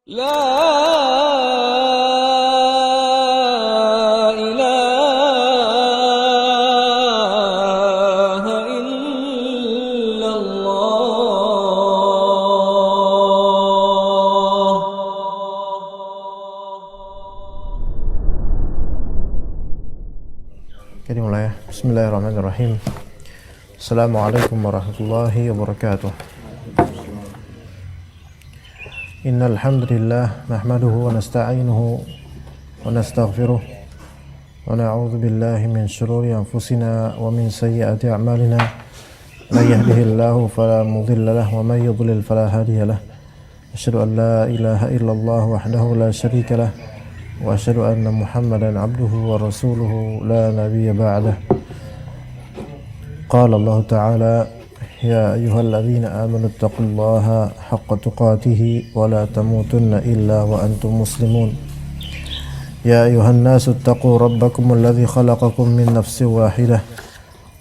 لا إله إلا الله. Oke, dimulai ya. Bismillahirrahmanirrahim. Assalamualaikum warahmatullahi wabarakatuh. Innal hamdalillah nahmaduhu wa nasta'inuhu wa nastaghfiruh wa na'udzu billahi min shururi anfusina wa min sayyiati a'malina. May yahdihillahu fala mudilla lahu wa may yudlil fala hadiya lahu. Asyhadu an la ilaha illallah wahdahu la syarika lahu wa asyhadu anna Muhammadan 'abduhu wa rasuluhu la nabiyya ba'dah. Qala Allah Ta'ala: Ya ayyuhalladzina amanu taqullaha haqqa tuqatih wa la tamutunna illa wa antum muslimun. Ya ayyuhan nasu taqu rabbakum alladzi khalaqakum min nafsin wahidah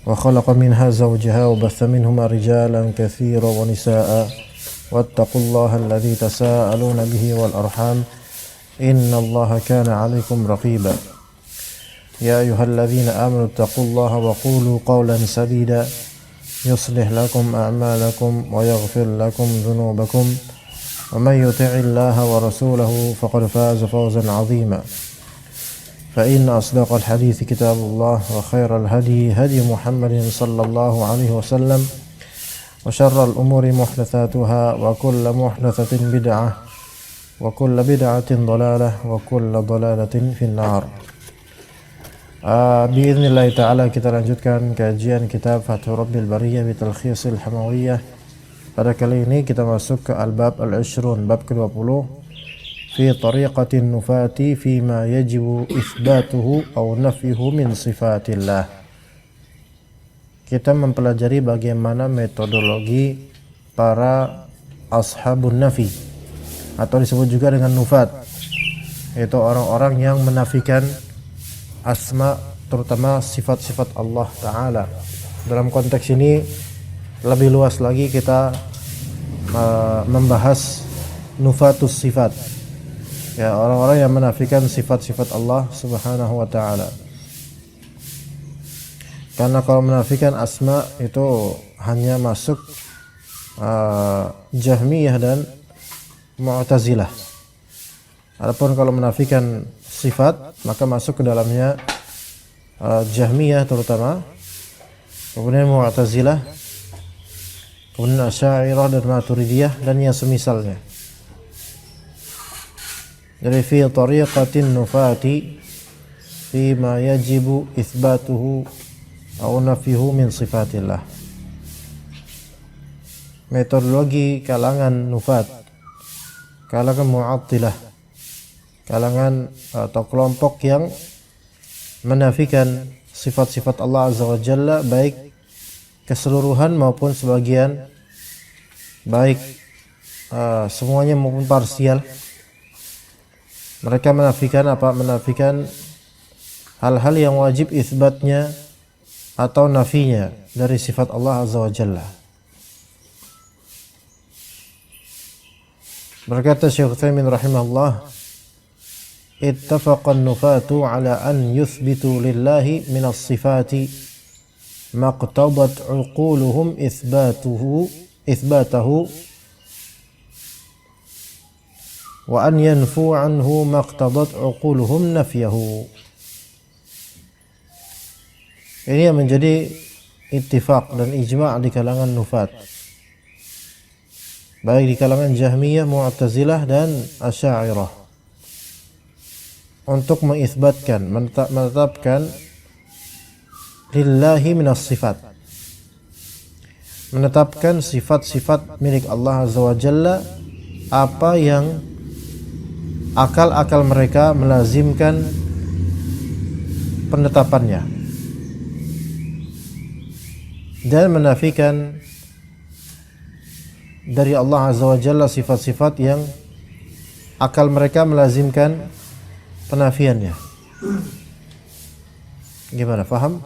wa khalaqa minha zawjaha wa batha minhuma rijalan katsiran wa nisaa'a wattaqullaha alladzi tasaaluna bihi wal arham innallaha kana 'alaikum raqiba. Ya ayyuhalladzina amanu taqullaha wa qulu qawlan sadida yuslih lakum a'malakum wa yaghfir lakum dhunubakum wa may yuti'illaha wa rasulahu faqad faza fawzan 'azima. Fa inna asdaqal hadithi kitabullah wa khairal hadi hadi Muhammadin sallallahu alaihi wasallam wa syarral umuri muhdatsatuha wa kullu muhdatsatin bid'ah wa kullu bid'atin dhalalah wa kullu dhalalatin finnar. Biiznillah ta'ala kita lanjutkan kajian kitab Fathur Rabbil Bariyah bi Talkhisil Hamawiyah. Pada kali ini kita masuk ke al-bab al-ishrun, bab ke-20, fi tariqatin nufati fi ma yajibu itsbatuhu aw nafyuhu min sifatillah. Kita mempelajari bagaimana metodologi para ashabun nafi atau disebut juga dengan nufat, yaitu orang-orang yang menafikan asma, terutama sifat-sifat Allah Ta'ala. Dalam konteks ini lebih luas lagi kita membahas nufatus sifat, ya, orang-orang yang menafikan sifat-sifat Allah Subhanahu wa Ta'ala. Karena kalau menafikan asma itu hanya masuk Jahmiyah dan Mu'tazilah. Adapun kalau menafikan sifat maka masuk ke dalamnya Jahmiyah terutama, kemudian Mu'tazilah, kemudian Asy'ariyah dan Maturidiyah dan yang semisalnya. Jadi fi tariqatin nufati fi ma yajibu itsbatuhu aw nafyuhu min sifatillah. Metodologi kalangan nufat, kalangan Mu'attilah, kalangan atau kelompok yang menafikan sifat-sifat Allah Azza wa Jalla, baik keseluruhan maupun sebagian, baik semuanya maupun parsial. Mereka menafikan apa? Menafikan hal-hal yang wajib itsbatnya atau nafinya dari sifat Allah Azza wa Jalla. Berkata Syekh Utsaimin rahimahullah, ittafaqan nufatu ala an yuthbitu lillahi minas sifati maqtabat uquluhum itsbatahu wa an yanfu anhu maqtadat uquluhum nafyahu. Ini yang menjadi ittifaq dan ijma' di kalangan nufat, baik di kalangan Jahmiyah, Mu'tazilah dan Asy'ariyah, untuk mengisbatkan, menetapkan lillahi minas sifat, menetapkan sifat-sifat milik Allah Azza wa Jalla, apa yang akal-akal mereka melazimkan penetapannya, dan menafikan dari Allah Azza wa Jalla sifat-sifat yang akal mereka melazimkan penafiannya. Gimana, paham?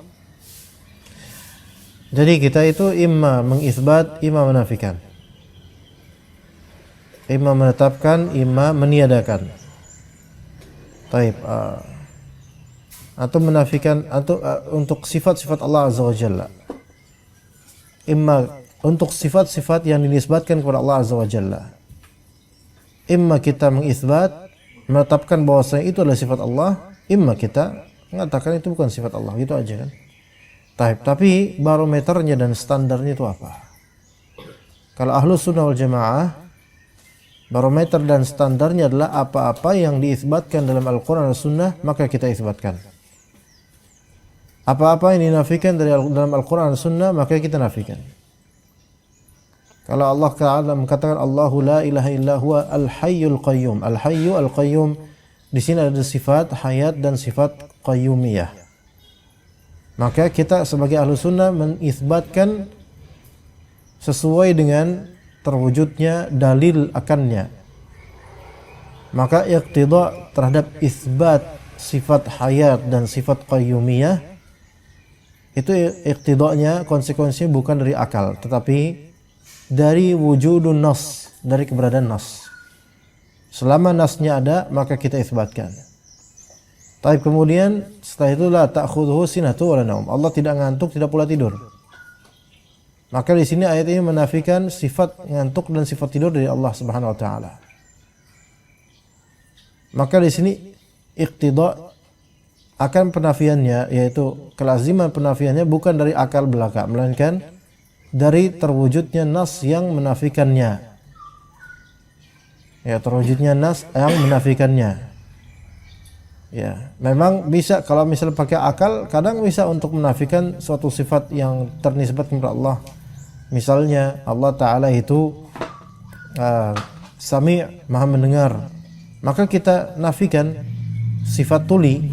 Jadi kita itu imma mengisbat, imma menafikan. imma menetapkan, imma meniadakan. Taib, atau menafikan atau untuk sifat-sifat Allah Azza wa Jalla. Imma untuk sifat-sifat yang dinisbatkan kepada Allah Azza wa Jalla. Imma kita mengisbat, menetapkan bahwasanya itu adalah sifat Allah, imma kita mengatakan itu bukan sifat Allah, gitu aja kan. Taib, tapi barometernya dan standarnya itu apa? Kalau Ahlus Sunnah wal Jamaah, barometer dan standarnya adalah apa-apa yang diisbatkan dalam Al-Quran dan Sunnah, maka kita isbatkan. Apa-apa yang dinafikan dalam Al-Quran dan Sunnah, maka kita nafikan. Kalau Allah Ta'ala mengatakan Allahu la ilaha illa huwa al-hayyul qayyum. Al-hayyu al-qayyum, di sini ada sifat hayat dan sifat qayyumiyah. Maka kita sebagai Ahlus Sunnah mengisbatkan sesuai dengan terwujudnya dalil akannya. Maka iqtida terhadap isbat sifat hayat dan sifat qayyumiyah, itu iqtidanya, konsekuensinya bukan dari akal, tetapi dari wujudun nas, dari keberadaan nas. Selama nasnya ada, maka kita isbatkan. Tapi kemudian setelah itu la ta'khudhuhu sinatu wala naum. Allah tidak ngantuk, tidak pula tidur. Maka di sini ayat ini menafikan sifat ngantuk dan sifat tidur dari Allah Subhanahu wa taala. Maka di sini iqtida akan penafiannya, yaitu kelaziman penafiannya bukan dari akal belaka, melainkan dari terwujudnya nas yang menafikannya. Ya, terwujudnya nas yang menafikannya. Ya, memang bisa kalau misalnya pakai akal, kadang bisa untuk menafikan suatu sifat yang ternisbat kepada Allah. Misalnya Allah Ta'ala itu Sami', maha mendengar. Maka kita nafikan sifat tuli,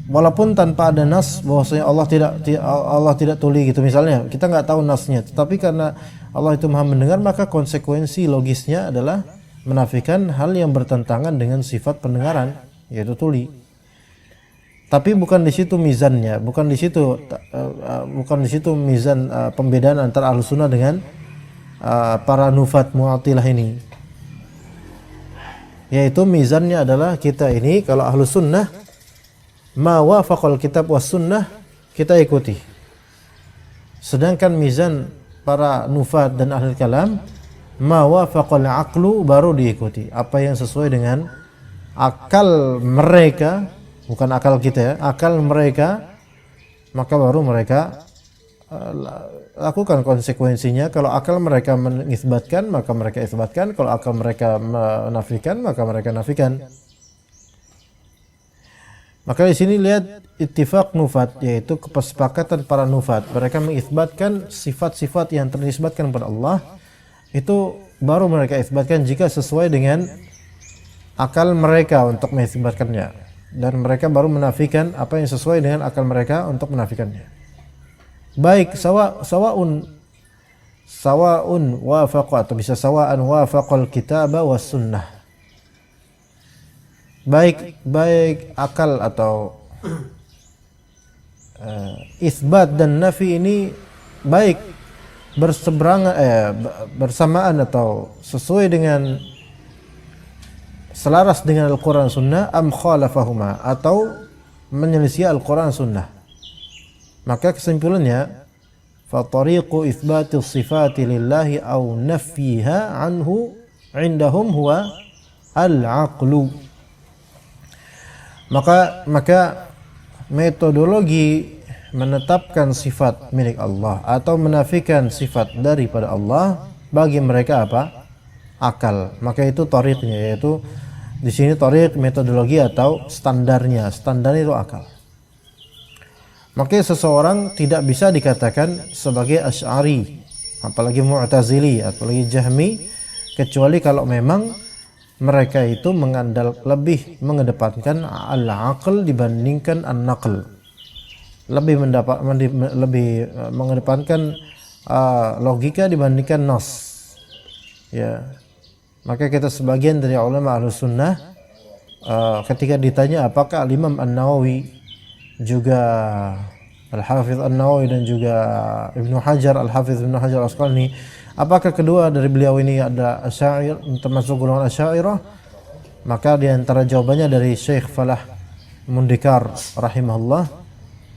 walaupun tanpa ada nas bahwasanya Allah tidak tuli gitu misalnya, kita nggak tahu nasnya, tetapi karena Allah itu maha mendengar, maka konsekuensi logisnya adalah menafikan hal yang bertentangan dengan sifat pendengaran, yaitu tuli. Tapi bukan di situ mizannya, bukan di situ mizan pembedaan antara Ahlus Sunnah dengan para nufat Mu'attilah ini. Yaitu mizannya adalah kita ini kalau Ahlus Sunnah ma wafaqal kitab was sunnah kita ikuti. Sedangkan mizan para nufat dan ahli kalam ma wafaqal aqlu baru diikuti. Apa yang sesuai dengan akal mereka, bukan akal kita ya, akal mereka, maka baru mereka lakukan konsekuensinya. Kalau akal mereka mengisbatkan, maka mereka isbatkan. Kalau akal mereka menafikan, maka mereka nafikan. Maka di sini lihat ittifaq nufat, yaitu kesepakatan para nufat. Mereka mengisbatkan sifat-sifat yang ternisbatkan kepada Allah, itu baru mereka isbatkan jika sesuai dengan akal mereka untuk mengisbatkannya, dan mereka baru menafikan apa yang sesuai dengan akal mereka untuk menafikannya. Baik sawa'un wafaqa, atau bisa sawa'an wafaqal kitaba was sunnah. Baik akal atau isbat dan nafi ini baik bersamaan atau sesuai dengan selaras dengan Al-Quran Sunnah, am khalafahuma, atau menyelisih Al-Quran Sunnah. Maka kesimpulannya, fa tariqu itsbati sifati lillahi aw nafyiha anhu indahum huwa al-aqlu. Maka metodologi menetapkan sifat milik Allah atau menafikan sifat daripada Allah bagi mereka apa? Akal. Maka itu tariqnya, yaitu di sini tariq metodologi atau standarnya. Standarnya itu akal. Maka seseorang tidak bisa dikatakan sebagai Asy'ari, apalagi Mu'tazili, apalagi Jahmi, kecuali kalau memang mereka itu lebih mengedepankan al-aql dibandingkan an-naql. Lebih mengedepankan logika dibandingkan nas. Ya. Maka kita sebagian dari ulama Ahlus Sunnah ketika ditanya apakah Imam An-Nawawi, juga Al-Hafidz An-Nawawi dan juga Ibnu Hajar, Al-Hafidz Ibnu Hajar Al-Asqalani, Apakah kedua dari beliau ini ada Asy'ari, termasuk golongan Asy'ariyah? Maka di antara jawabannya dari Syekh Falah Mundikar rahimahullah,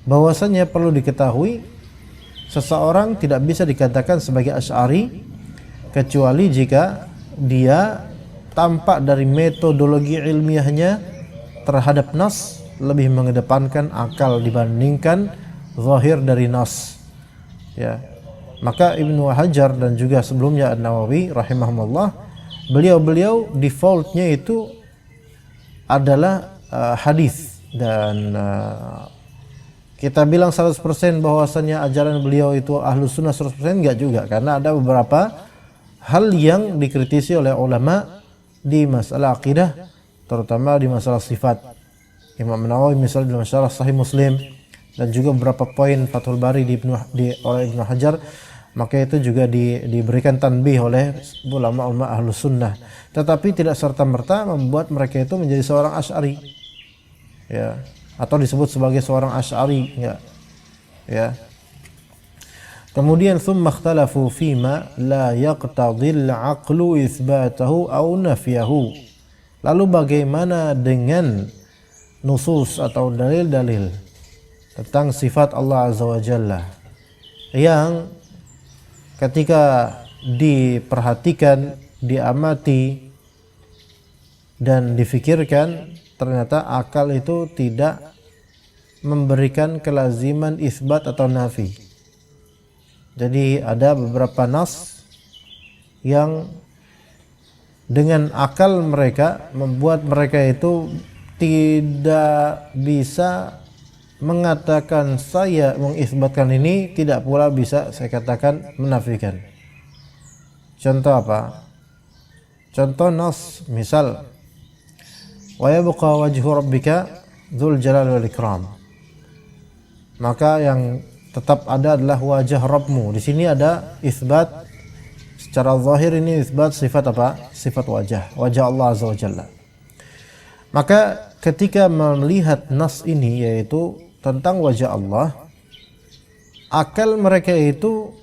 bahwasanya perlu diketahui seseorang tidak bisa dikatakan sebagai Asy'ari kecuali jika dia tampak dari metodologi ilmiahnya terhadap nas lebih mengedepankan akal dibandingkan zahir dari nas. Ya. Maka Ibnu Hajar dan juga sebelumnya An-Nawawi rahimahumullah, beliau defaultnya itu adalah hadis, dan kita bilang 100% bahwasannya ajaran beliau itu Ahlus Sunnah 100% enggak juga, karena ada beberapa hal yang dikritisi oleh ulama di masalah akidah, terutama di masalah sifat. Imam Nawawi misalnya dalam syarah Sahih Muslim, dan juga beberapa poin Fathul Bari oleh Ibnu Hajar, maka itu juga diberikan tanbih oleh ulama-ulama Ahlus Sunnah. Tetapi tidak serta-merta membuat mereka itu menjadi seorang Asy'ari, ya, atau disebut sebagai seorang Asy'ari, enggak, ya. Kemudian thumma ikhtalafu fima la yaqtadil aqlu itsbatahu aw nafyahu. Lalu bagaimana dengan nusus atau dalil-dalil tentang sifat Allah Azza wa Jalla yang ketika diperhatikan, diamati dan difikirkan, ternyata akal itu tidak memberikan kelaziman isbat atau nafi. Jadi ada beberapa nas yang dengan akal mereka membuat mereka itu tidak bisa mengatakan saya mengisbatkan ini, tidak pula bisa saya katakan menafikan. Contoh apa? Contoh nas, misal wa yabqa wajhu rabbika dzul jalali wal ikram. Maka yang tetap ada adalah wajah Rabbmu. Di sini ada isbat secara zahir, ini isbat sifat apa? Sifat wajah Allah Azza wa Jalla. Maka ketika melihat nas ini, yaitu tentang wajah Allah, akal mereka itu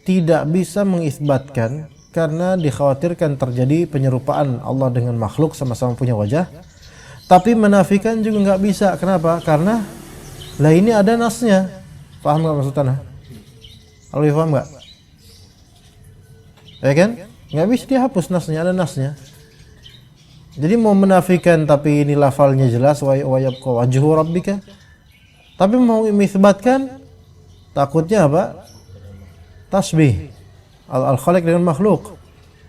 tidak bisa mengisbatkan karena dikhawatirkan terjadi penyerupaan Allah dengan makhluk sama-sama punya wajah. Tapi menafikan juga nggak bisa. Kenapa? Karena lah ini ada nasnya. Paham nggak maksudnya? Lebih paham nggak? Ya kan? Nggak bisa dihapus nasnya, ada nasnya. Jadi mau menafikan tapi ini lafalnya jelas, wa yabqa wajhu rabbika. Tapi mau mengisbatkan, takutnya apa? Tasbih al-khaliq dengan makhluk.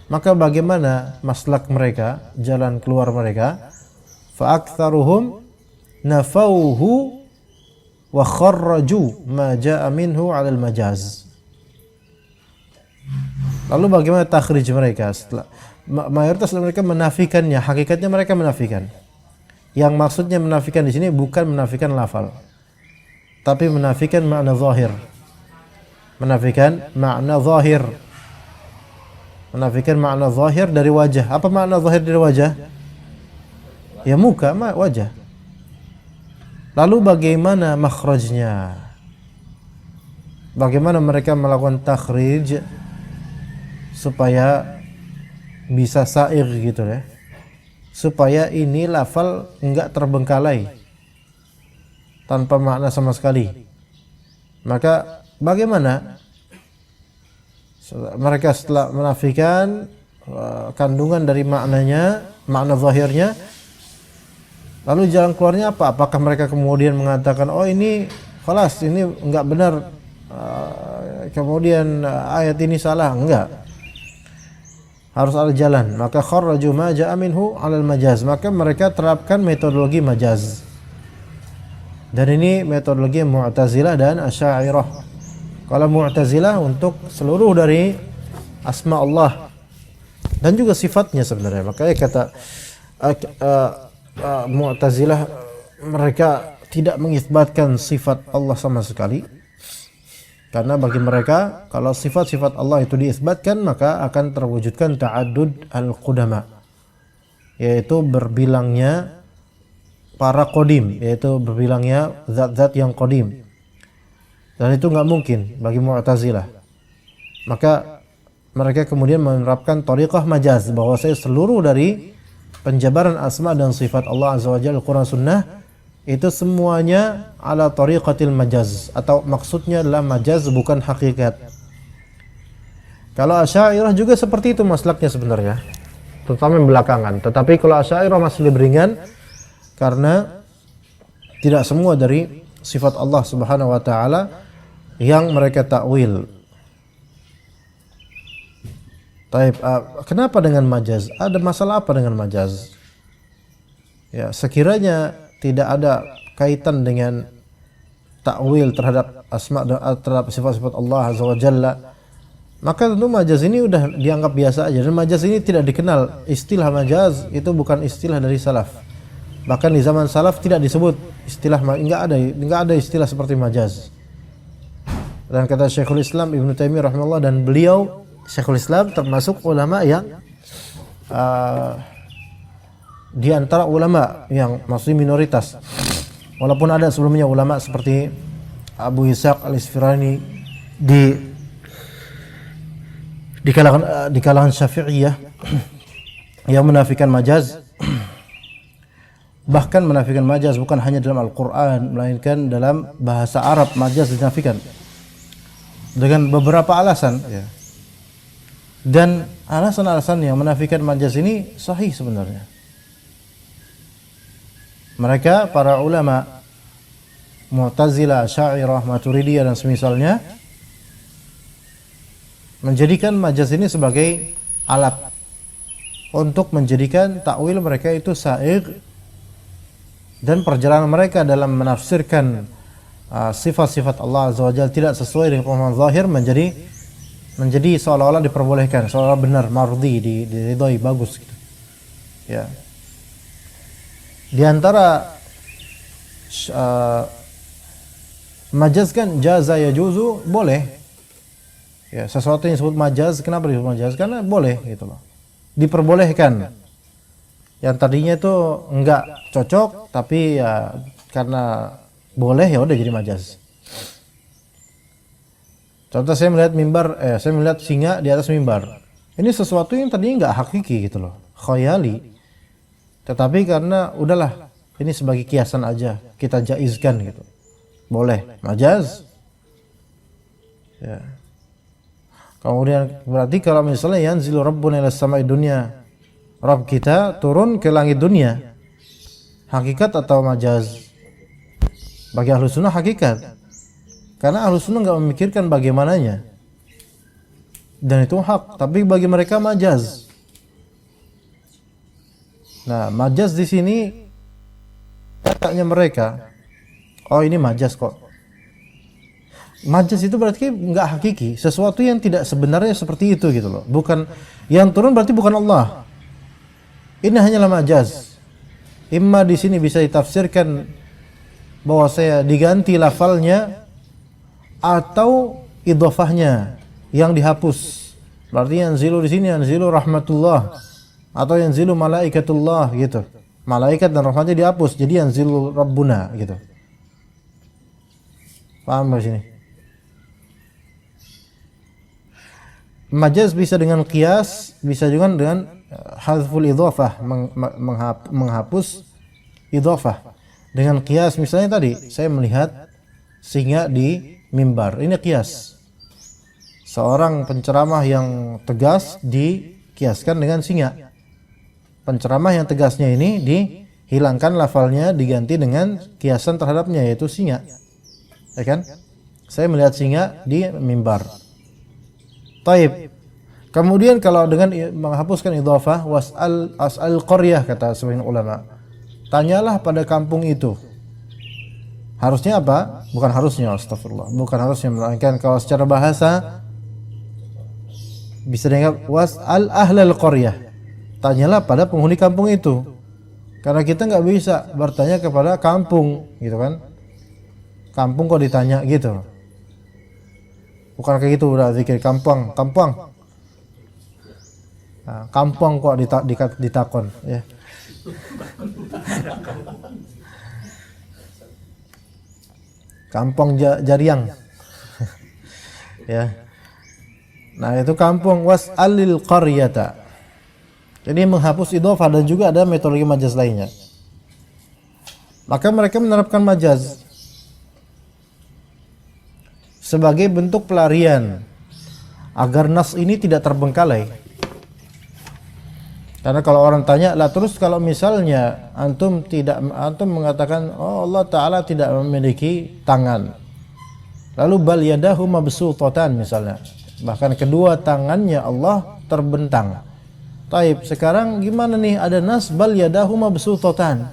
Maka bagaimana maslak mereka, jalan keluar mereka? Fa aktsaruhum nafauhu wa kharraju ma jaa minhu 'ala al-majaz. Lalu bagaimana takhrij mereka? Setelah mayoritas mereka menafikannya, hakikatnya mereka menafikan. Yang maksudnya menafikan di sini bukan menafikan lafal, tapi menafikan makna zahir. Menafikan makna zahir. Menafikan makna zahir dari wajah. Apa makna zahir dari wajah? Ya muka, wajah. Lalu bagaimana makhrajnya? Bagaimana mereka melakukan takhrij supaya bisa sair gitu ya? Supaya ini lafal enggak terbengkalai tanpa makna sama sekali. Maka bagaimana mereka setelah menafikan kandungan dari maknanya, makna zahirnya, lalu jalan keluarnya apa? Apakah mereka kemudian mengatakan, oh ini khalas, ini enggak benar, kemudian ayat ini salah? Enggak. Harus ada jalan. Maka kharraju ma ja'a minhu 'alal majaz. Maka mereka terapkan metodologi majaz. Dan ini metodologi Mu'tazilah dan Asy'ariyah. Kalau Mu'tazilah untuk seluruh dari asma Allah dan juga sifatnya sebenarnya. Makanya kata Mu'tazilah, mereka tidak mengisbatkan sifat Allah sama sekali. Karena bagi mereka kalau sifat-sifat Allah itu diisbatkan, maka akan terwujudkan ta'addud al-qudama, yaitu berbilangnya para qadim, yaitu berbilangnya zat-zat yang qadim. Dan itu enggak mungkin bagi Mu'tazilah. Maka mereka kemudian menerapkan thariqah majaz, bahwa seluruh dari penjabaran asma dan sifat Allah Azza wa Jalla Al-Quran Sunnah itu semuanya ala thariqatil majaz, atau maksudnya adalah majaz bukan hakikat. Kalau Asy'ariyah juga seperti itu maslaknya sebenarnya, terutama yang belakangan. Tetapi kalau Asy'ariyah masih lebih ringan karena tidak semua dari sifat Allah Subhanahu wa taala yang mereka takwil. Taib, kenapa dengan majaz? Ada masalah apa dengan majaz? Ya, sekiranya tidak ada kaitan dengan takwil terhadap asma dan terhadap sifat-sifat Allah Azza wa Jalla, maka tentu majaz ini udah dianggap biasa aja. Dan majaz ini tidak dikenal. Istilah majaz itu bukan istilah dari salaf. Bahkan di zaman salaf tidak disebut istilah, enggak ada istilah seperti majaz. Dan kata Syekhul Islam Ibnu Taimiyah rahimahullah, dan beliau Syekhul Islam termasuk ulama yang di antara ulama yang masih minoritas. Walaupun ada sebelumnya ulama seperti Abu Ishaq Al-Isfirani di kalangan Syafi'iyah yang menafikan majaz, bahkan menafikan majaz bukan hanya dalam Al-Qur'an, melainkan dalam bahasa Arab majaz dinafikan dengan beberapa alasan, ya. Dan alasan-alasan yang menafikan majaz ini sahih sebenarnya. Mereka para ulama Mu'tazilah, Asy'ariyah, Maturidiyah dan semisalnya menjadikan majaz ini sebagai alat untuk menjadikan takwil mereka itu sa'igh, dan perjalanan mereka dalam menafsirkan sifat-sifat Allah Azza wa Jalla tidak sesuai dengan pemahaman zahir menjadi seolah-olah diperbolehkan, seolah-olah benar, mardi, diridhoi, bagus gitu. Ya. Di antara majaz kan jaza yajuzu, boleh. Ya, sesuatu yang disebut majaz, kenapa disebut majaz? Karena boleh gitu loh. Diperbolehkan. Yang tadinya itu enggak cocok, tapi ya karena boleh ya udah jadi majaz. Contoh, saya melihat singa di atas mimbar. Ini sesuatu yang tadinya nggak hakiki gitu loh, khayali. Tetapi karena udahlah, ini sebagai kiasan aja, kita jaizkan gitu. Boleh, majaz. Ya. Kemudian berarti kalau misalnya yanzilu rabbuna ila samai dunya, Rabb kita turun ke langit dunia, hakikat atau majaz? Bagi ahlu sunnah hakikat. Karena ahlu sunnah nggak memikirkan bagaimananya, dan itu hak. Tapi bagi mereka majaz. Nah, majaz di sini katanya mereka, oh ini majaz kok. Majaz itu berarti nggak hakiki, sesuatu yang tidak sebenarnya seperti itu gitu loh. Bukan yang turun berarti bukan Allah. Ini hanyalah majaz. Imma di sini bisa ditafsirkan bahwa saya diganti lafalnya, atau idhofahnya yang dihapus. Berarti yanzilu di sini yanzilu rahmatullah, atau yanzilu malaikatullah gitu. Malaikat dan rahmatnya dihapus, jadi yanzilu rabbuna gitu. Paham di sini? Majaz bisa dengan qiyas, bisa juga dengan hadzful idhofah, menghapus idhofah. Dengan qiyas misalnya tadi saya melihat singa di mimbar, ini qiyas. Seorang penceramah yang tegas dikiaskan dengan singa. Penceramah yang tegasnya ini dihilangkan lafalnya, diganti dengan kiasan terhadapnya, yaitu singa. Ya kan? Saya melihat singa di mimbar. Taib. Kemudian kalau dengan menghapuskan idhofah, was'al qaryah, kata sebagian ulama, tanyalah pada kampung itu. Harusnya apa? Bukan harusnya, astagfirullah. Bukan harusnya, melainkan kalau secara bahasa bisa dianggap was'al ahlal qaryah. Tanyalah pada penghuni kampung itu. Karena kita nggak bisa bertanya kepada kampung, gitu kan? Kampung kok ditanya gitu. Bukan kayak gitu, udah zikir kampung. Nah, kampung kok ditakon, ya. Kampung Jariang. Ya. Nah, itu kampung. Was'alil qaryata. Jadi menghapus idhofah, dan juga ada metodologi majaz lainnya. Maka mereka menerapkan majaz sebagai bentuk pelarian agar nas ini tidak terbengkalai. Karena kalau orang tanya, lah terus kalau misalnya antum mengatakan, oh Allah Ta'ala tidak memiliki tangan, lalu bal yadahu mabsutatan misalnya, bahkan kedua tangannya Allah terbentang. Taib, sekarang gimana nih, ada nas bal yadahu mabsutatan.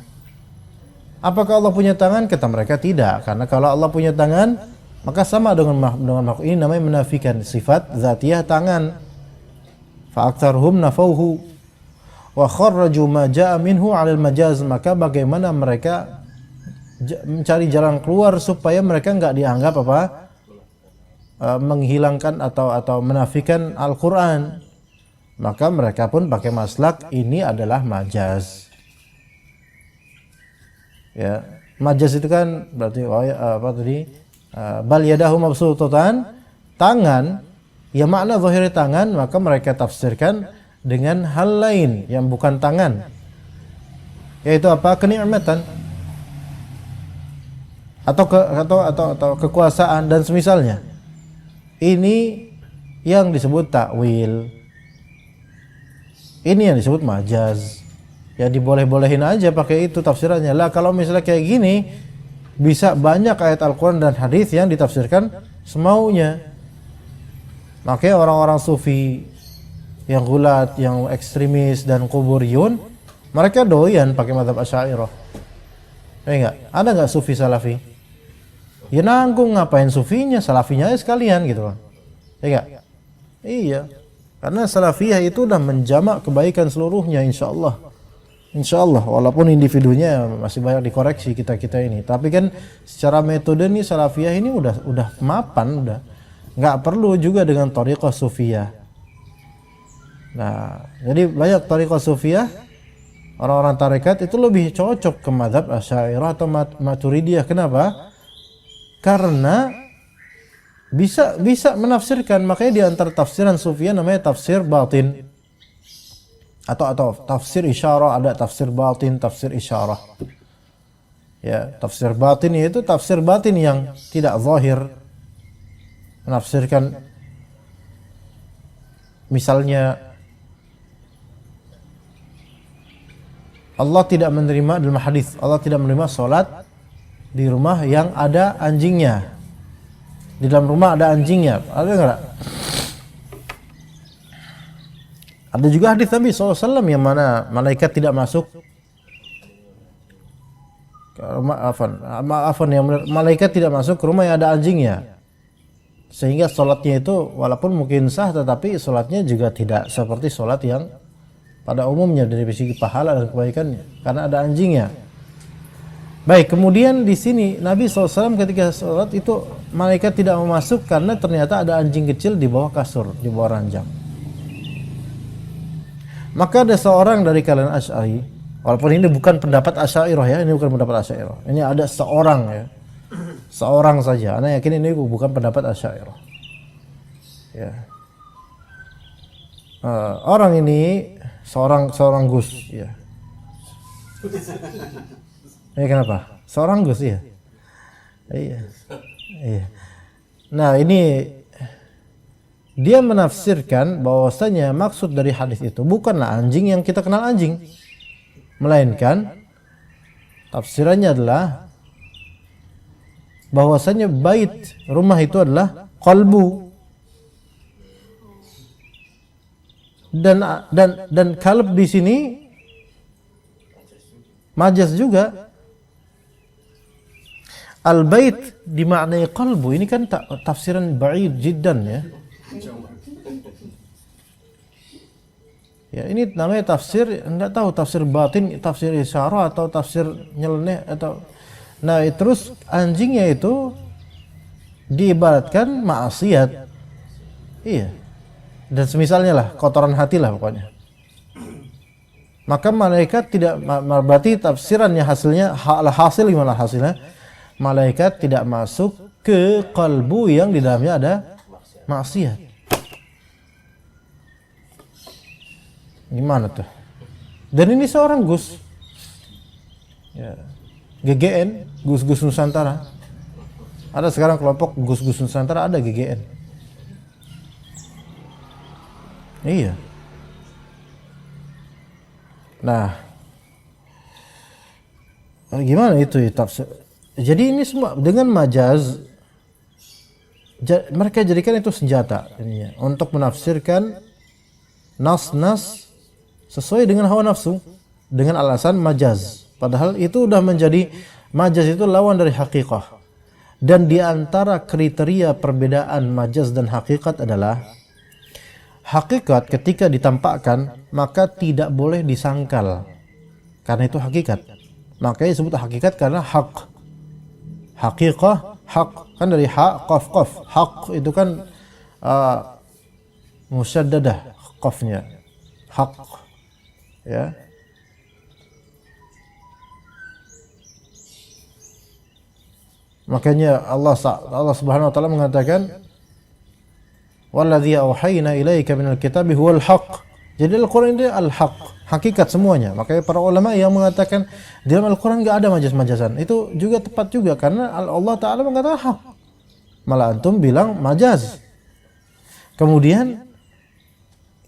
Apakah Allah punya tangan? Kata mereka tidak, karena kalau Allah punya tangan maka sama dengan makhluk. Ini namanya menafikan sifat zatiyah tangan. Fa aktsarhum nafauhu wa kharraju ma jaa minhu 'alal majaz. Maka bagaimana mereka mencari jalan keluar supaya mereka enggak dianggap menghilangkan atau menafikan Al-Qur'an. Maka mereka pun pakai maslak ini adalah majaz. Ya, majaz itu kan berarti bal yadahu mabsutatan, tangan, ya makna zahir tangan, maka mereka tafsirkan dengan hal lain yang bukan tangan. Yaitu apa? Kenikmatan atau kekuasaan dan semisalnya. Ini yang disebut takwil. Ini yang disebut majaz. Ya diboleh-bolehin aja pakai itu tafsirannya. Lah kalau misalnya kayak gini, bisa banyak ayat Al-Quran dan hadis yang ditafsirkan semaunya. Makanya orang-orang sufi yang gulat, yang ekstremis dan kuburiyun, mereka doyan pakai mazhab Asy'ariyah. Enggak? Ada enggak sufi salafi? Ya nanggung, ngapain sufinya, salafinya aja sekalian gitu kan. Enggak? Iya. Karena salafiyah itu udah menjamak kebaikan seluruhnya insyaallah. Insyaallah, walaupun individunya masih banyak dikoreksi kita ini. Tapi kan secara metode nih salafiyah ini udah mapan, udah nggak perlu juga dengan thariqah sufiyah. Nah, jadi banyak thariqah sufiyah, orang-orang tarekat itu lebih cocok ke mazhab Asy'ariyah atau Maturidiyah. Kenapa? Karena bisa menafsirkan. Makanya di antara tafsiran sufiyah namanya tafsir batin. Atau tafsir isyarah, ada tafsir batin, tafsir isyarah. Ya, tafsir batin itu tafsir batin yang tidak zahir. Menafsirkan misalnya Allah tidak menerima dalam hadis, Allah tidak menerima salat di rumah yang ada anjingnya. Di dalam rumah ada anjingnya. Ada enggak? Ada juga hadis Nabi SAW yang mana malaikat tidak masuk ke rumah, yang malaikat tidak masuk ke rumah yang ada anjingnya, sehingga sholatnya itu walaupun mungkin sah, tetapi sholatnya juga tidak seperti sholat yang pada umumnya dari segi pahala dan kebaikannya, karena ada anjingnya. Baik, kemudian di sini Nabi SAW ketika sholat itu malaikat tidak mau masuk karena ternyata ada anjing kecil di bawah kasur, di bawah ranjang. Maka ada seorang dari kalangan Asy'ari, walaupun ini bukan pendapat Asy'ariyah ya, ini bukan pendapat Asy'ariyah. Ini ada seorang ya. Seorang saja. Ana yakin ini bukan pendapat Asy'ariyah. Ya. Orang ini seorang Gus ya. Kenapa? Seorang Gus ya. Iya. Iya. Nah, ini dia menafsirkan bahwasanya maksud dari hadis itu bukanlah anjing yang kita kenal anjing, melainkan tafsirannya adalah bahwasanya bait, rumah itu adalah qalbu. Dan kalb di sini majaz juga. Al-bait dimaknai qalbu, ini kan tafsiran ba'id jiddan ya. Ya, ini namanya tafsir, enggak tahu tafsir batin, tafsir isyarah atau tafsir nyeleneh atau. Nah, terus anjingnya itu diibaratkan maksiat. Iya. Dan semisalnya lah, kotoran hati lah pokoknya. Maka malaikat tidak, berarti tafsirannya hasil gimana hasilnya? Malaikat tidak masuk ke kalbu yang di dalamnya ada maksiat. Gimana tuh? Dan ini seorang Gus. Ya. GGN, Gus-Gus Nusantara. Ada sekarang kelompok Gus-Gus Nusantara, ada GGN. Iya. Nah, gimana itu ya tafsir? Jadi ini semua dengan majaz, mereka jadikan itu senjata ininya, untuk menafsirkan nas-nas sesuai dengan hawa nafsu dengan alasan majaz. Padahal itu udah menjadi majaz, itu lawan dari hakikah. Dan di antara kriteria perbedaan majaz dan hakikat adalah hakikat ketika ditampakkan maka tidak boleh disangkal karena itu hakikat. Makanya disebut hakikat karena hak. Hakikah, hak kan dari hak, qaf, qaf. Hak itu kan musyaddadah qafnya. Hak. Ya. Makanya Allah Subhanahu wa taala mengatakan walladzi auhayna ilaika minal kitabi huwal haq. Jadi Al-Qur'an ini al-haq, hakikat semuanya. Makanya para ulama yang mengatakan di dalam Al-Qur'an enggak ada majaz-majazan. Itu juga tepat juga karena Allah taala mengatakan haq. Malah antum bilang majaz. Kemudian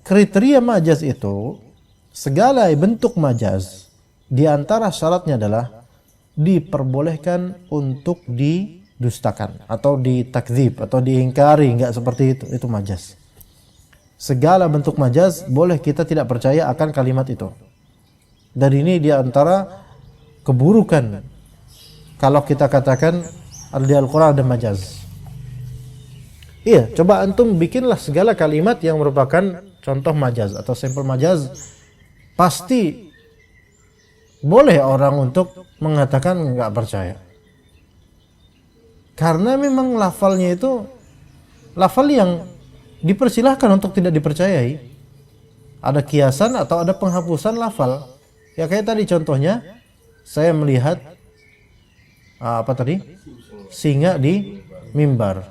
kriteria majaz itu segala bentuk majaz di antara syaratnya adalah diperbolehkan untuk didustakan atau ditakdzib atau diingkari, enggak seperti itu majaz. Segala bentuk majaz boleh kita tidak percaya akan kalimat itu. Dan ini di antara keburukan kalau kita katakan di Al-Qur'an ada majaz. Iya, coba antum bikinlah segala kalimat yang merupakan contoh majaz atau sampel majaz, pasti boleh orang untuk mengatakan nggak percaya. Karena memang lafalnya itu lafal yang dipersilahkan untuk tidak dipercayai. Ada kiasan atau ada penghapusan lafal. Ya kayak tadi contohnya, saya melihat singa di mimbar.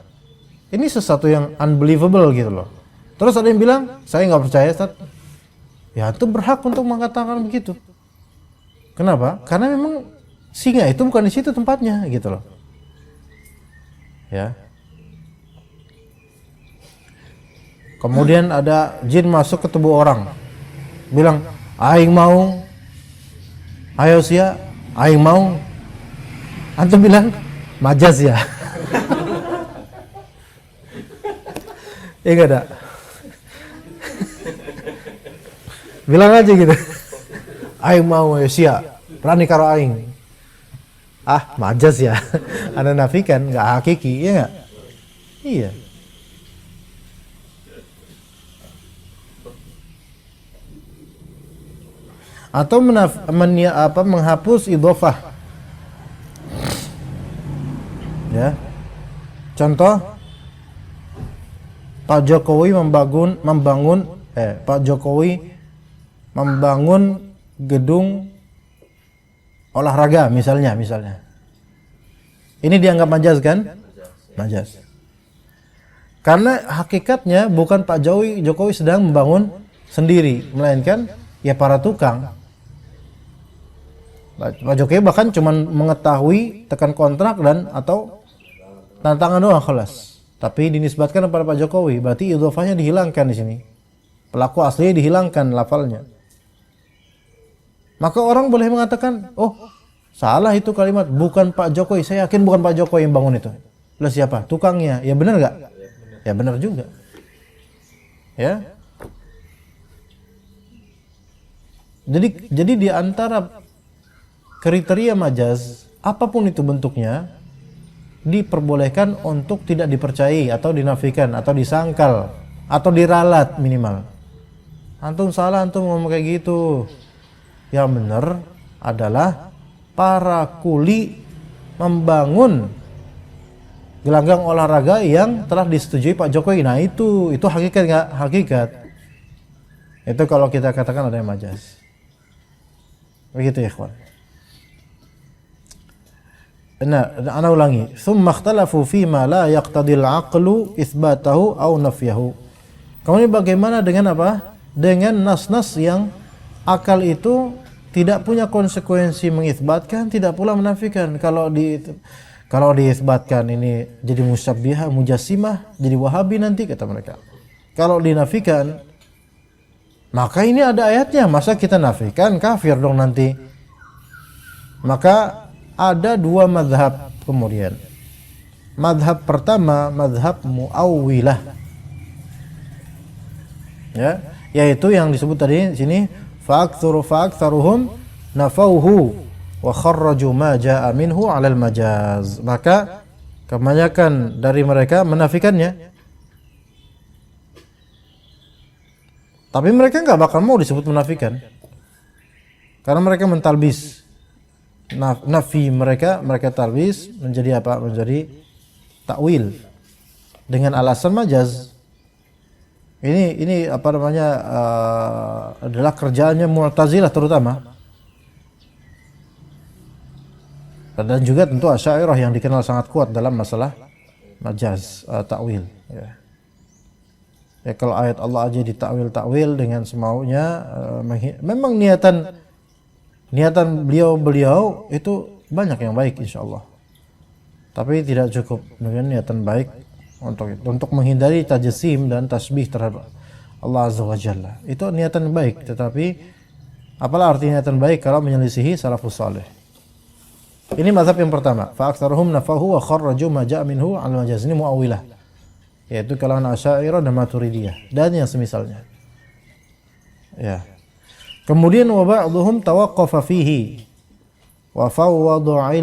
Ini sesuatu yang unbelievable gitu loh. Terus ada yang bilang, saya nggak percaya, Ustaz. Ya itu berhak untuk mengatakan begitu. Kenapa? Karena memang singa itu bukan di situ tempatnya gitu loh. Ya. Kemudian ada jin masuk ke tubuh orang. Bilang, "Aing mau." "Ayo sia, aing mau." Antum bilang, "Majaz ya." Enggak ada. Bilang aja gitu. Aing mau ya sia, berani karo aing. Ah, majaz ya. Anda nafikan, enggak hakiki, ya enggak? Iya. Atau menghapus idhofah. Ya. Contoh Pak Jokowi membangun gedung olahraga misalnya. Ini dianggap majaz kan? Majaz. Karena hakikatnya bukan Pak Jokowi sedang membangun sendiri, melainkan ya para tukang. Pak Jokowi bahkan cuma mengetahui tekan kontrak dan atau tantangan doang kelas. Tapi dinisbatkan kepada Pak Jokowi, berarti idhofahnya dihilangkan di sini. Pelaku aslinya dihilangkan lafalnya. Maka orang boleh mengatakan, "Oh, salah itu kalimat, bukan Pak Jokowi. Saya yakin bukan Pak Jokowi yang bangun itu." Lah siapa? Tukangnya. Ya benar enggak? Ya benar juga. Ya. Jadi di antara kriteria majaz, apapun itu bentuknya, diperbolehkan untuk tidak dipercayai atau dinafikan atau disangkal atau diralat minimal. Antum salah, antum ngomong kayak gitu. Yang benar adalah para kuli membangun gelanggang olahraga yang telah disetujui Pak Jokowi. Nah itu hakikat nggak? Hakikat. Itu kalau kita katakan ada yang majaz. Begitu ya ikhwan. Nah, ana ulangi. Tsumma ikhtalafu fi ma la yaqtadil aqlu itsbatahu aw nafyahu. Kemudian bagaimana dengan apa? dengan nas-nas yang akal itu tidak punya konsekuensi mengitsbatkan, tidak pula menafikan. Kalau diitsbatkan ini jadi musyabbihah, mujassimah, jadi wahabi nanti kata mereka. Kalau dinafikan, maka ini ada ayatnya, masa kita nafikan, kafir dong nanti. Maka ada dua madhab kemudian. Madhab pertama, madhab mu'awwilah, ya, yaitu yang disebut tadi sini, fa'aktsaruhum nafauhu wa kharraju ma jaa minhu 'alal majaz. Maka kebanyakan dari mereka menafikannya, tapi mereka enggak bakal mau disebut menafikan karena mereka mentalbis. Nafi mereka talbis menjadi apa? Menjadi takwil dengan alasan majaz. Ini apa namanya, adalah kerjaannya Mu'tazilah terutama, dan juga tentu Asy'ariyah yang dikenal sangat kuat dalam masalah majaz, takwil, ya. Ya, kalau ayat Allah aja ditakwil dengan semaunya, memang niatan beliau itu banyak yang baik insyaallah. Tapi tidak cukup dengan niatan baik untuk menghindari tajsim dan tasbih terhadap Allah Azza wa Jalla. Itu niatan baik, tetapi apalah arti niatan baik kalau menyelisihi salafus saleh. Ini mazhab yang pertama, fa aktsaruhum nafahu wa kharraju ma jaa minhu al majaz. Ini mu'awwilah, yaitu kalangan Asy'ariyah dan Maturidiyah dan yang semisalnya. Ya. Kemudian wa ba'dhum tawaqqafa fihi wa fawwada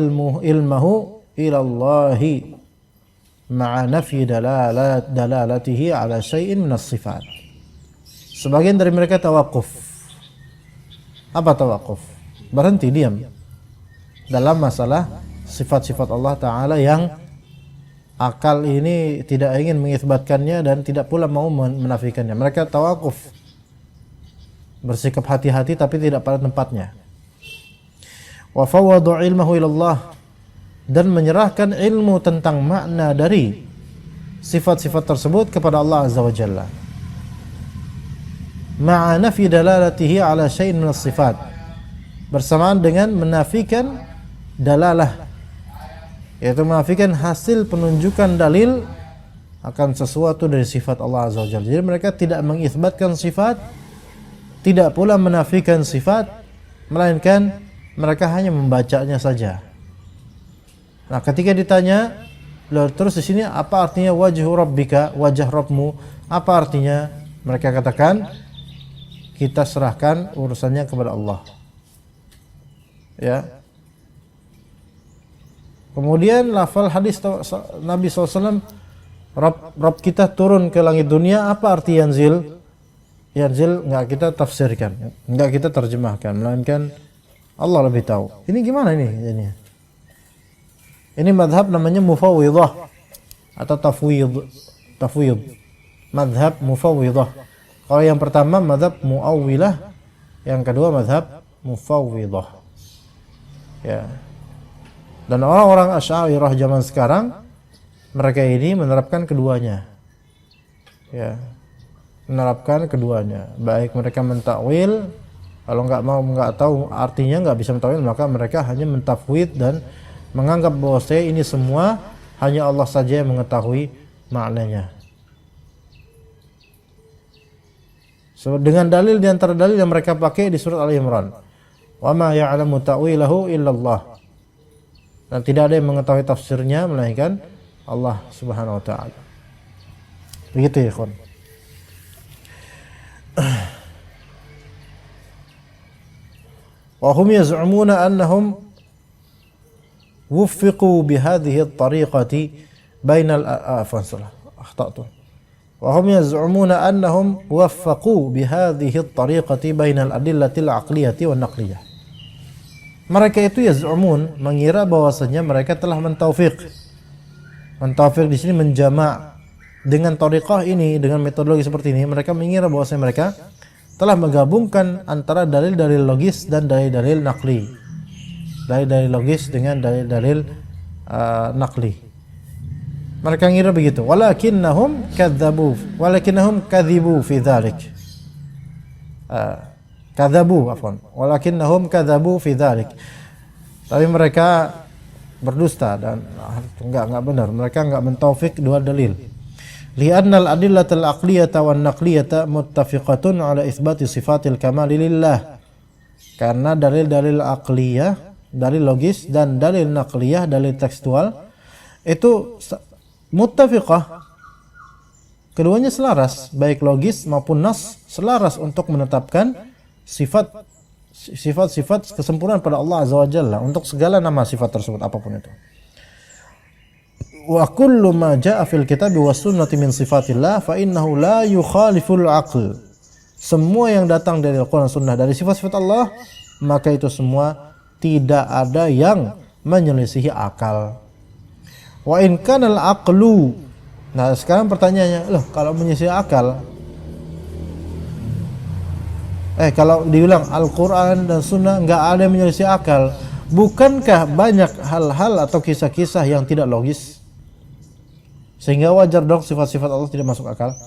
ilmahu ila Allah ma'a nafyi dalalatihi ala syai'in min as-sifat. Sebagian dari mereka tawakuf. Apa tawakuf? Berhenti, diam dalam masalah sifat-sifat Allah Ta'ala yang akal ini tidak ingin mengitsbatkannya dan tidak pula mau menafikannya. Mereka tawakuf, bersikap hati-hati tapi tidak pada tempatnya. Wa fawwadu ilmahu ilallah, dan menyerahkan ilmu tentang makna dari sifat-sifat tersebut kepada Allah Azza wa Jalla. Ma'a nafi dalalatihi ala syai'in min as-sifat, bersamaan dengan menafikan dalalah, yaitu menafikan hasil penunjukan dalil akan sesuatu dari sifat Allah Azza wa Jalla. Jadi mereka tidak mengitsbatkan sifat, tidak pula menafikan sifat, melainkan mereka hanya membacanya saja. Nah, ketika ditanya, terus di sini apa artinya wajhu rabbika, wajah Rabbmu, apa artinya? Mereka katakan, kita serahkan urusannya kepada Allah. Ya. Kemudian lafal hadis Nabi SAW, Rabb kita turun ke langit dunia, apa arti yanzil? Yanzil enggak kita tafsirkan, enggak kita terjemahkan, melainkan Allah lebih tahu. Ini gimana ini jadinya? Ini madhab namanya mufawwidah atau tafwid. Madhab mufawwidah. Kalau yang pertama madhab mu'awwilah, yang kedua madhab mufawwidah. Ya. Dan orang-orang Asy'ariyah zaman sekarang, mereka ini menerapkan keduanya. Ya. Menerapkan keduanya. Baik mereka mentakwil, kalau enggak tahu artinya, enggak bisa mentakwil, maka mereka hanya mentafwid dan menganggap bahwa ini semua hanya Allah saja yang mengetahui maknanya. So, dengan dalil di antara dalil yang mereka pakai di surat Al-Imran, wa ma ya'lamu ta'wilahu illallah, dan tidak ada yang mengetahui tafsirnya melainkan Allah Subhanahu wa taala. Begitu ya, ikhwan. Wa hum yaz'umuna annahum wuffiqu bihadhihi at-tariqati bainal akhtatu. Wa hum yaz'umuna annahum waffaqu bihadhihi at-tariqati bainal adillati al-aqliyati wan naqliyah. Mereka itu yaz'umun, mengira bahwasanya mereka telah mentaufiq. Mentaufiq di sini menjama' dengan tariqah ini, dengan metodologi seperti ini, mereka mengira bahwasanya mereka telah menggabungkan antara dalil-dalil logis dan dalil-dalil naqli. Dalil-dalil logis dengan dalil-dalil naqli. Mereka ngira begitu. Walakinnahum kadzabu fi dzalik. kadzabu afwan, walakinnahum kadzabu fi dzalik. Tapi mereka berdusta dan enggak benar. Mereka enggak mentaufik dua dalil. Li'anna al-adillatal aqliyata wan naqliyata muttafiqatun ala itsbati sifatil kamali lillah. Karena dalil-dalil aqliyah, dalil logis dan dalil naqliyah, dalil tekstual itu muttafiqah. Keduanya selaras, baik logis maupun nas selaras untuk menetapkan sifat-sifat kesempurnaan pada Allah Azza wa Jalla untuk segala nama sifat tersebut apapun itu. Wa kullu ma jaa fil kitabi was sunnati min sifatillah fa innahu la yukhaliful aql. Semua yang datang dari Al-Qur'an Sunnah dari sifat-sifat Allah, maka itu semua tidak ada yang menyelisihi akal. Wa in kana al-aqlu. Nah, sekarang pertanyaannya, loh kalau menyelisihi akal, kalau diulang Al-Quran dan Sunnah nggak ada yang menyelisih akal, bukankah banyak hal-hal atau kisah-kisah yang tidak logis? Sehingga wajar dong sifat-sifat Allah tidak masuk akal.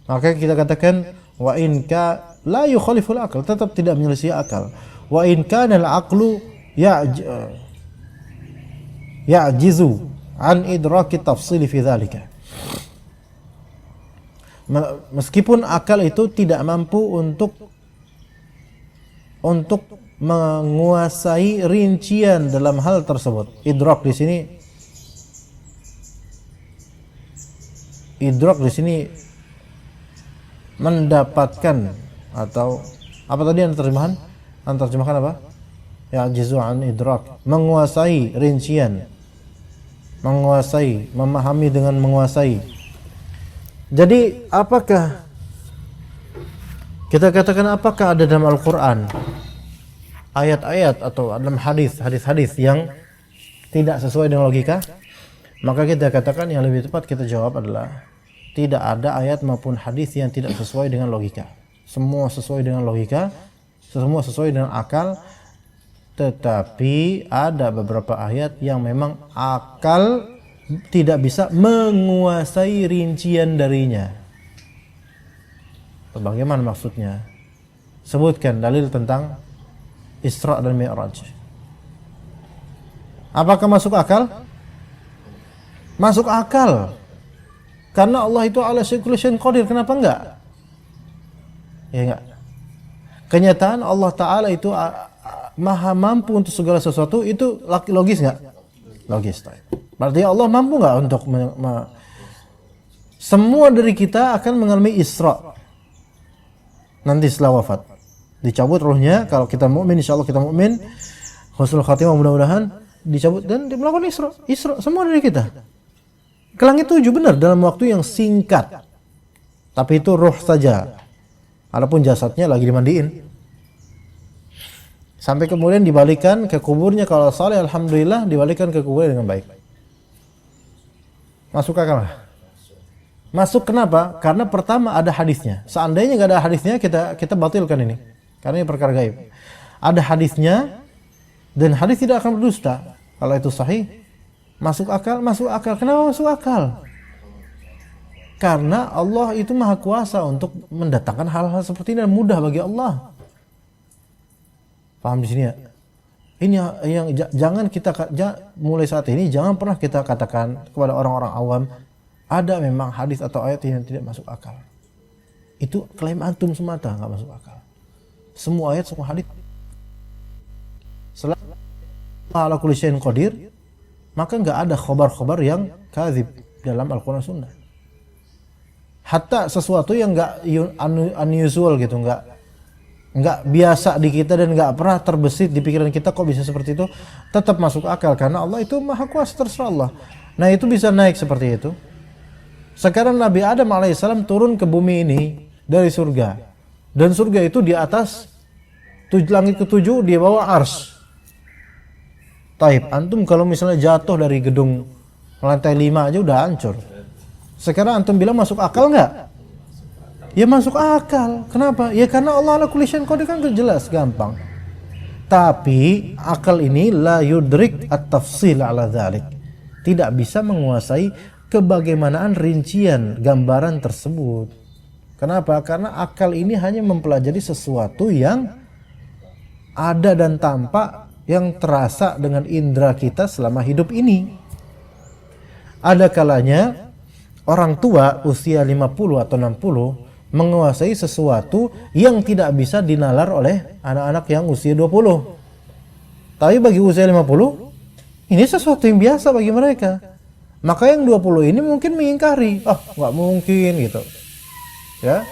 Maka kita katakan wa in ka la yukhaliful akal, tetap tidak menyelisih akal. Wa in kana al-aqlu ya'jizu an idraki tafsili fi dzalika. Meskipun akal itu tidak mampu untuk menguasai rincian dalam hal tersebut. Idrak di sini mendapatkan, atau apa tadi yang terjemahan? Terjemahkan apa? Ya jizu'an idrak, menguasai rincian, menguasai, memahami dengan menguasai. Jadi apakah kita katakan, apakah ada dalam Al-Quran ayat-ayat atau dalam hadis-hadis yang tidak sesuai dengan logika? Maka kita katakan yang lebih tepat kita jawab adalah tidak ada ayat maupun hadis yang tidak sesuai dengan logika. Semua sesuai dengan logika, semua sesuai dengan akal. Tetapi ada beberapa ayat yang memang akal tidak bisa menguasai rincian darinya. Bagaimana maksudnya? Sebutkan dalil tentang Isra dan Mi'raj. Apakah masuk akal? Masuk akal. Karena Allah itu ala kulli syai'in qadir. Kenapa enggak? Ya enggak. Kenyataan Allah Ta'ala itu maha mampu untuk segala sesuatu, itu logis enggak? Logis. Berarti Allah mampu enggak untuk semua dari kita akan mengalami Isra nanti setelah wafat. Dicabut ruhnya, kalau kita mukmin insyaallah kita mukmin, husnul khatimah mudah-mudahan, dicabut dan melakukan Isra semua dari kita. Ke langit 7 benar dalam waktu yang singkat. Tapi itu ruh saja. Adapun jasadnya lagi dimandiin. Sampai kemudian dibalikan ke kuburnya, kalau saleh alhamdulillah dibalikan ke kuburnya dengan baik. Masuk akal? Masuk, kenapa? Karena pertama ada hadisnya. Seandainya nggak ada hadisnya, kita batilkan ini. Karena ini perkara gaib. Ada hadisnya dan hadis tidak akan berdusta. Kalau itu sahih, masuk akal, masuk akal. Kenapa masuk akal? Karena Allah itu maha kuasa untuk mendatangkan hal-hal seperti ini dan mudah bagi Allah. Paham di sini ya? Ini yang jangan kita mulai saat ini jangan pernah kita katakan kepada orang-orang awam ada memang hadis atau ayat yang tidak masuk akal. Itu klaim antum semata, nggak masuk akal. Semua ayat, semua hadis selama ala kulli syai'in qadir, maka nggak ada khobar-khobar yang kadzib dalam Al-Quran Sunnah. Hatta sesuatu yang nggak unusual gitu, nggak biasa di kita dan nggak pernah terbesit di pikiran kita, kok bisa seperti itu, tetap masuk akal karena Allah itu maha kuasa, terserah Allah. Nah itu bisa naik seperti itu. Sekarang Nabi Adam alaihissalam turun ke bumi ini dari surga, dan surga itu di atas langit ke-7, dia bawa ars. Taib, antum kalau misalnya jatuh dari gedung lantai 5 aja udah hancur. Sekarang antum bilang masuk akal nggak? Ya masuk akal. Kenapa? Ya karena Allah ala kulli syai'in qadir, kan jelas, gampang. Tapi akal ini la yudrik at-tafsil ala dzalik. Tidak bisa menguasai kebagaimanaan rincian gambaran tersebut. Kenapa? Karena akal ini hanya mempelajari sesuatu yang ada dan tampak, yang terasa dengan indera kita selama hidup ini. Ada kalanya orang tua usia 50 atau 60 menguasai sesuatu yang tidak bisa dinalar oleh anak-anak yang usia 20. Tapi bagi usia 50, ini sesuatu yang biasa bagi mereka. Maka yang 20 ini mungkin mengingkari, nggak mungkin gitu. Ya.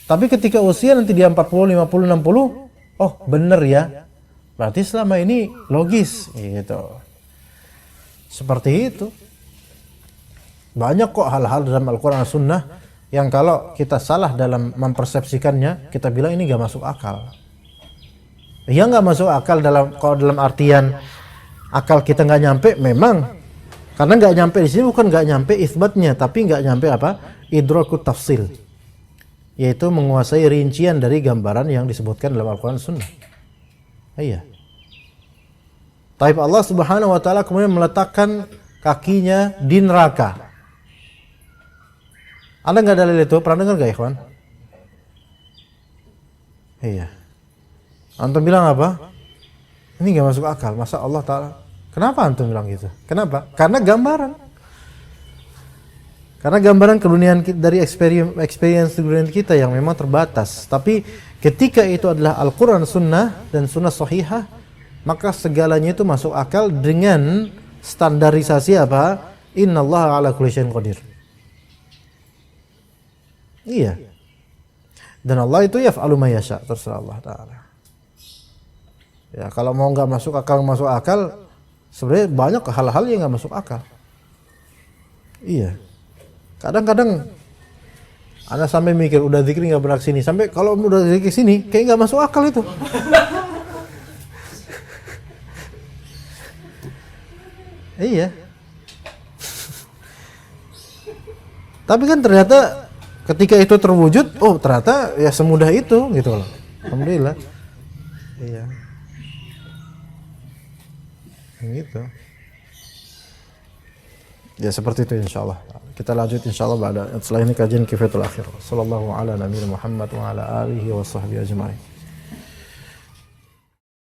Tapi ketika usia nanti dia 40, 50, 60, bener ya. Berarti selama ini logis gitu. Seperti itu. Banyak kok hal-hal dalam Al-Quran dan Sunnah yang kalau kita salah dalam mempersepsikannya, kita bilang ini gak masuk akal. Ya gak masuk akal kalau dalam artian akal kita gak nyampe, memang. Karena gak nyampe di sini bukan gak nyampe isbatnya, tapi gak nyampe apa? Idrakut tafsil. Yaitu menguasai rincian dari gambaran yang disebutkan dalam Al-Quran dan Sunnah. Iya. Tapi Allah Subhanahu wa taala kemudian meletakkan kakinya di neraka. Ada nggak dalil itu? Pernah dengar nggak, ikhwan? Iya. Antum bilang apa? Ini nggak masuk akal. Masa Allah Taala? Kenapa antum bilang gitu? Kenapa? Karena gambaran. Karena gambaran keduniaan dari experience dunia kita yang memang terbatas. Tapi ketika itu adalah Al-Quran Sunnah dan Sunnah Sahihah, maka segalanya itu masuk akal dengan standarisasi apa? Innallaha ala kulli syai'in qadir. Iya. Dan Allah itu yaf'alu ma yasha, terserah Allah Ta'ala. Ya, kalau mau nggak masuk akal, sebenarnya banyak hal-hal yang nggak masuk akal. Iya. Kadang-kadang Anda sampai mikir udah zikir nggak berak sini, sampai kalau udah zikir sini kayak nggak masuk akal itu. Iya. Tapi kan ternyata ketika itu terwujud, ternyata ya semudah itu gitu loh. Alhamdulillah. Iya. Gitu. Ya seperti itu insyaallah. Kita lanjut insyaallah setelah ini kajian Kifayatul Akhir. Sallallahu ala nabiyina Muhammad wa ala alihi wa sahbihi ajma'in.